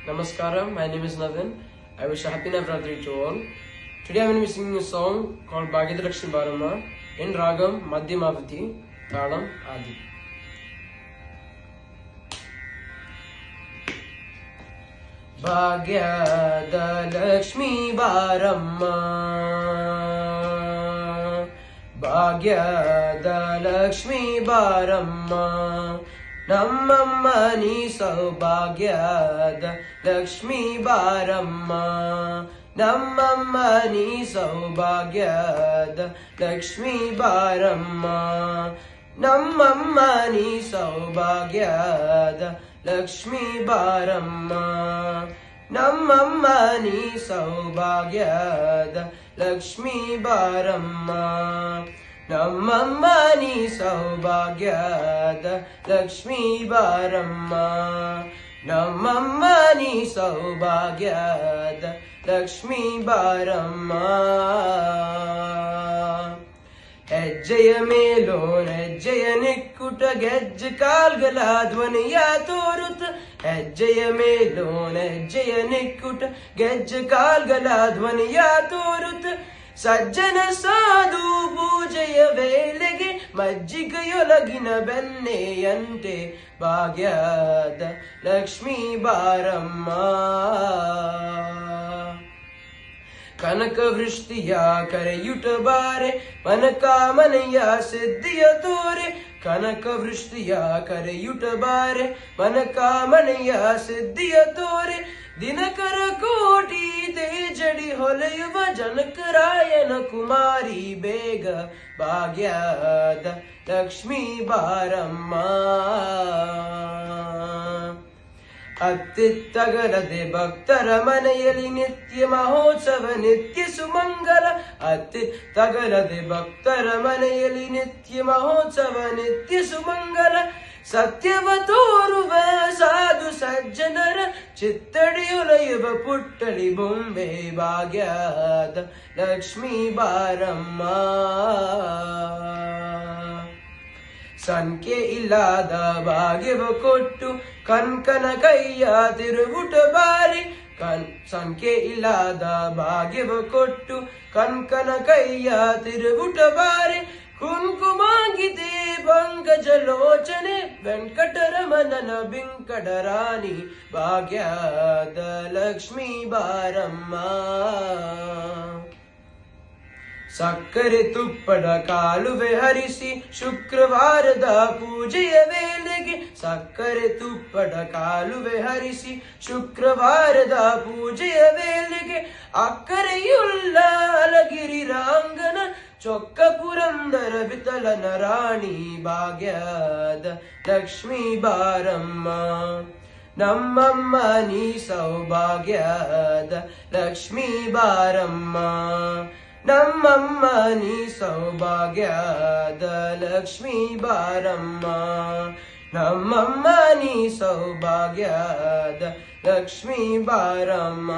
Namaskaram, my name is Navin. I wish a happy Navratri to all. Today I am going to be singing a song called Bhagyada Lakshmi Baramma in Ragam Madhyamavati, Talam Adi. Bhagyada Lakshmi Baramma, Bhagyada Lakshmi Baramma, Nammamma ni Saubhagyada Lakshmi Baramma, Nammamma ni Saubhagyada Lakshmi Baramma, Nammamma ni Saubhagyada Lakshmi Baramma, Nammamma ni Saubhagyada Lakshmi Baramma, Nammamma ni Saubhagyada Lakshmi Baramma, Nammamma ni Saubhagyada Lakshmi Baramma. ಹೆಜ್ಜೆಯ ಮೇಲೋನ ಹೆಜ್ಜೆಯ ನಿಕ್ಕುಟ ಗೆಜ್ಜೆ ಕಾಲ್ಗಳ ಧ್ವನಿಯ ತೋರುತ್ತ, ಹೆಜ್ಜೆಯ ಮೇಲೋನ ಹೆಜ್ಜೆಯ ನಿಕ್ಕುಟ ಗೆಜ್ಜೆ ಕಾಲ್ಗಳ ಧ್ವನಿಯ ತೋರುತ್ತ, ಸಜ್ಜನ ಸಾಧು ಪೂಜೆಯ ವೇಳೆಗೆ ಮಜ್ಜಿಗೆಯೊಳಗಿನ ಬೆಣ್ಣೆಯಂತೆ ಭಾಗ್ಯದ ಲಕ್ಷ್ಮೀ ಬಾರಮ್ಮ. ಕನಕ ವೃಷ್ಟಿಯ ಕರೆಯುಟ ಬಾರೆ ಮನಕಾಮನೆಯ ಸಿದ್ಧಿಯ ತೋರೆ, ಕನಕ ವೃಷ್ಟಿಯ ಕರೆಯುಟ ಬಾರೆ ಮನಕಾಮನೆಯ ಸಿದ್ಧಿಯ ತೋರೆ, ದಿನಕರ ಕೋಟಿ ತೇಜಡಿ ಹೊಲೆಯುವ ಜನಕರಾಯನ ಕುಮಾರಿ ಬೇಗ ಭಾಗ್ಯದ ಲಕ್ಷ್ಮೀ ಬಾರಮ್ಮ. ಅತ್ತಿತ್ತಗಲದೆ ಭಕ್ತರ ಮನೆಯಲ್ಲಿ ನಿತ್ಯ ಮಹೋತ್ಸವ ನಿತ್ಯ ಸುಮಂಗಲ, ಅತ್ತಿತ್ತಗಲದೆ ಭಕ್ತರ ಮನೆಯಲ್ಲಿ ನಿತ್ಯ ಮಹೋತ್ಸವ ನಿತ್ಯ ಸುಮಂಗಲ, ಸತ್ಯವ ತೋರುವ ಸಾಧು ಸಜ್ಜನರ ಚಿತ್ತಡಿಯೊಲೆಯುವ ಪುಟ್ಟಳಿ ಬೊಂಬೆ ಭಾಗ್ಯದ ಲಕ್ಷ್ಮೀ ಬಾರಮ್ಮ. ಸಂಖ್ಯೆ ಇಲ್ಲದ ಭಾಗ್ಯವ ಕೊಟ್ಟು ಕನ್ಕನ ಕೈಯ ತಿರುಗುಟ ಬಾರಿ, ಸಂಖ್ಯೆ ಇಲ್ಲದ ಭಾಗ್ಯವ ಕೊಟ್ಟು ಕನ್ಕನ ಕೈಯ ತಿರುಗುಟ ಬಾರಿ, ಕುಂಕುಮಾಂಗಿತೆ ಪಂಕಜಲೋಚನೆ ವೆಂಕಟರಮಣನ ಬಿಂಕಟರಾಣಿ ಭಾಗ್ಯದ ಲಕ್ಷ್ಮೀ ಬಾರಮ್ಮ. ಸಕ್ಕರೆ ತುಪ್ಪದ ಕಾಲುವೆ ಹರಿಸಿ ಶುಕ್ರವಾರದ ಪೂಜೆಯ ವೇಳೆಗೆ, ಸಕ್ಕರೆ ತುಪ್ಪದ ಕಾಲುವೆ ಹರಿಸಿ ಶುಕ್ರವಾರದ ಪೂಜೆಯ ವೇಳೆಗೆ, ಅಕ್ಕರೆಯುಳ್ಳ ಅಲಗಿರಿ ರಾಂಗನ ಚೊಕ್ಕ ಪುರಂದರ ವಿಠಲನ ರಾಣಿ ಭಾಗ್ಯದ ಲಕ್ಷ್ಮೀ ಬಾರಮ್ಮ. ನಮ್ಮಮ್ಮ ನೀ ಸೌಭಾಗ್ಯದ ಲಕ್ಷ್ಮೀ ಬಾರಮ್ಮ, ನಮ್ಮಮ್ಮ ನೀ ಸೌಭಾಗ್ಯದ ಲಕ್ಷ್ಮೀ ಬಾರಮ್ಮ, ನಮ್ಮಮ್ಮ ನೀ ಸೌಭಾಗ್ಯದ ಲಕ್ಷ್ಮೀ ಬಾರಮ್ಮ.